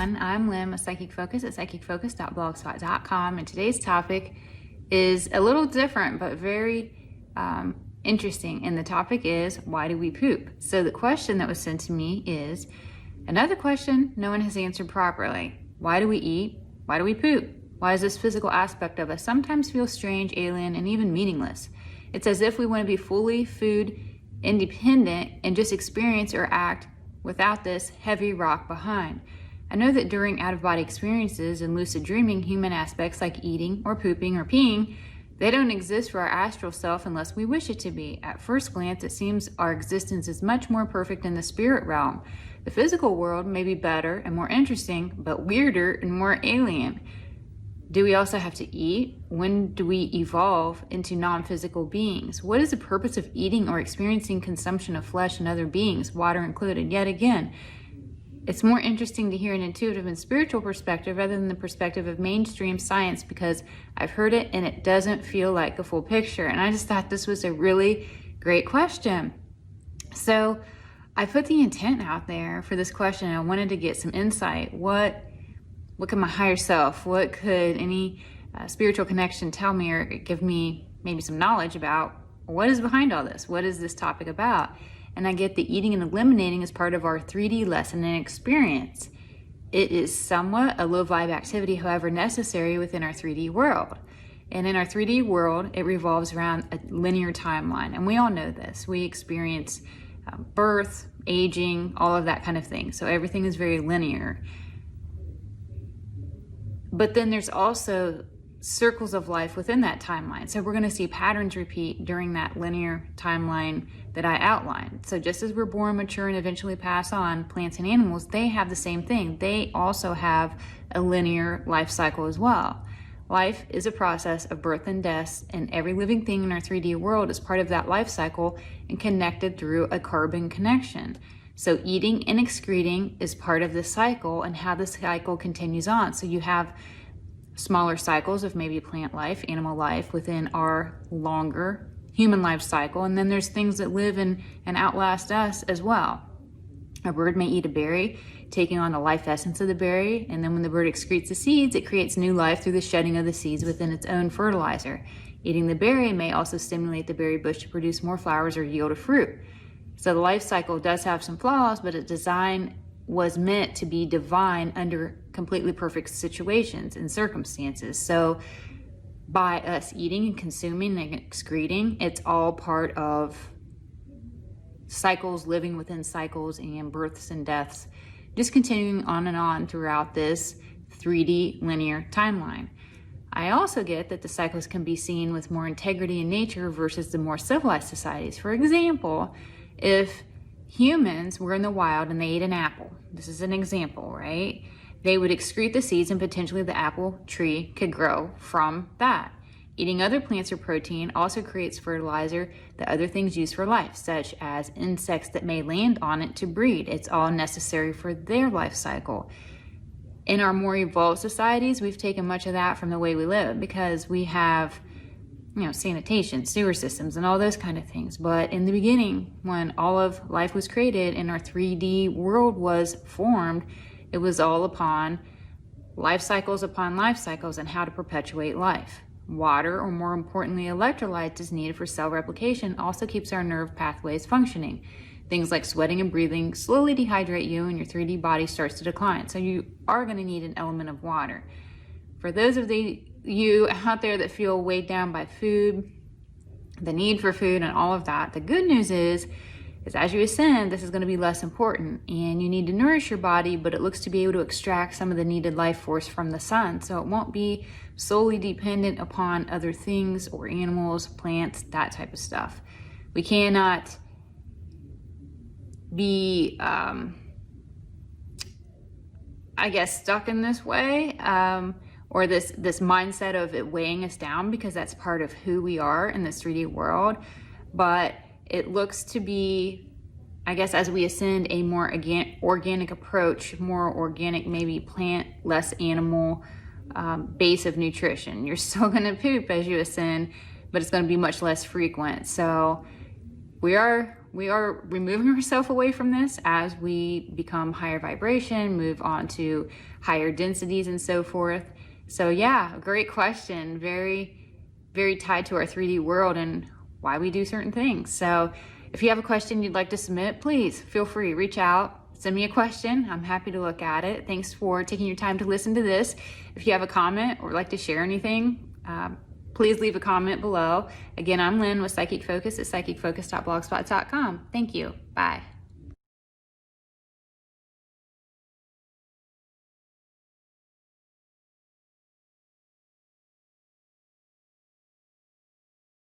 everyone, I'm Lynn with Psychic Focus at psychicfocus.blogspot.com, and today's topic is a little different but very interesting, and the topic is, why do we poop? So the question that was sent to me is another question no one has answered properly. Why do we eat? Why do we poop? Why does this physical aspect of us sometimes feel strange, alien, and even meaningless? It's as if we want to be fully food independent and just experience or act without this heavy rock behind. I know that during out-of-body experiences and lucid dreaming, human aspects like eating or pooping or peeing, they don't exist for our astral self unless we wish it to be. At first glance, it seems our existence is much more perfect in the spirit realm. The physical world may be better and more interesting, but weirder and more alien. Do we also have to eat? When do we evolve into non-physical beings? What is the purpose of eating or experiencing consumption of flesh and other beings, water included? Yet again, it's more interesting to hear an intuitive and spiritual perspective rather than the perspective of mainstream science, because I've heard it and it doesn't feel like the full picture. And I just thought this was a really great question. So I put the intent out there for this question. I wanted to get some insight. What could my higher self, what could any spiritual connection tell me or give me maybe some knowledge about what is behind all this? What is this topic about? And I get that eating and eliminating is part of our 3D lesson and experience. It is somewhat a low vibe activity, however necessary within our 3D world. And in our 3D world, it revolves around a linear timeline. And we all know this. We experience birth, aging, all of that kind of thing. So everything is very linear. But then there's also circles of life within that timeline. So we're going to see patterns repeat during that linear timeline that I outlined. So just as we're born, mature, and eventually pass on, plants and animals, they have the same thing. They also have a linear life cycle as well. Life is a process of birth and death, and every living thing in our 3D world is part of that life cycle and connected through a carbon connection. So eating and excreting is part of the cycle and how the cycle continues on. So you have smaller cycles of maybe plant life, animal life within our longer human life cycle. And then there's things that live and outlast us as well. A bird may eat a berry, taking on the life essence of the berry. And then when the bird excretes the seeds, it creates new life through the shedding of the seeds within its own fertilizer. Eating the berry may also stimulate the berry bush to produce more flowers or yield a fruit. So the life cycle does have some flaws, but its design was meant to be divine under completely perfect situations and circumstances. So by us eating and consuming and excreting, it's all part of cycles, living within cycles, and births and deaths, just continuing on and on throughout this 3D linear timeline. I also get that the cycles can be seen with more integrity in nature versus the more civilized societies. For example, if humans were in the wild and they ate an apple, this is an example, right? They would excrete the seeds and potentially the apple tree could grow from that. Eating other plants or protein also creates fertilizer that other things use for life, such as insects that may land on it to breed. It's all necessary for their life cycle. In our more evolved societies, we've taken much of that from the way we live because we have sanitation, sewer systems, and all those kind of things. But in the beginning, when all of life was created and our 3D world was formed, it was all upon life cycles and how to perpetuate life. Water, or more importantly, electrolytes, is needed for cell replication, also keeps our nerve pathways functioning. Things like sweating and breathing slowly dehydrate you and your 3D body starts to decline. So you are going to need an element of water. For those of you out there that feel weighed down by food, the need for food and all of that, the good news is as you ascend, this is going to be less important, and you need to nourish your body, but it looks to be able to extract some of the needed life force from the sun. So it won't be solely dependent upon other things or animals, plants, that type of stuff. We cannot be, stuck in this way. Or this mindset of it weighing us down, because that's part of who we are in this 3D world. But it looks to be, as we ascend, a more organic approach, more organic, maybe plant, less animal base of nutrition. You're still going to poop as you ascend, but it's going to be much less frequent. So we are we are removing ourselves away from this as we become higher vibration, move on to higher densities and so forth. So yeah, great question. Very, very tied to our 3D world and why we do certain things. So if you have a question you'd like to submit, please feel free, reach out, send me a question. I'm happy to look at it. Thanks for taking your time to listen to this. If you have a comment or like to share anything, please leave a comment below. Again, I'm Lynn with Psychic Focus at psychicfocus.blogspot.com. Thank you. Bye.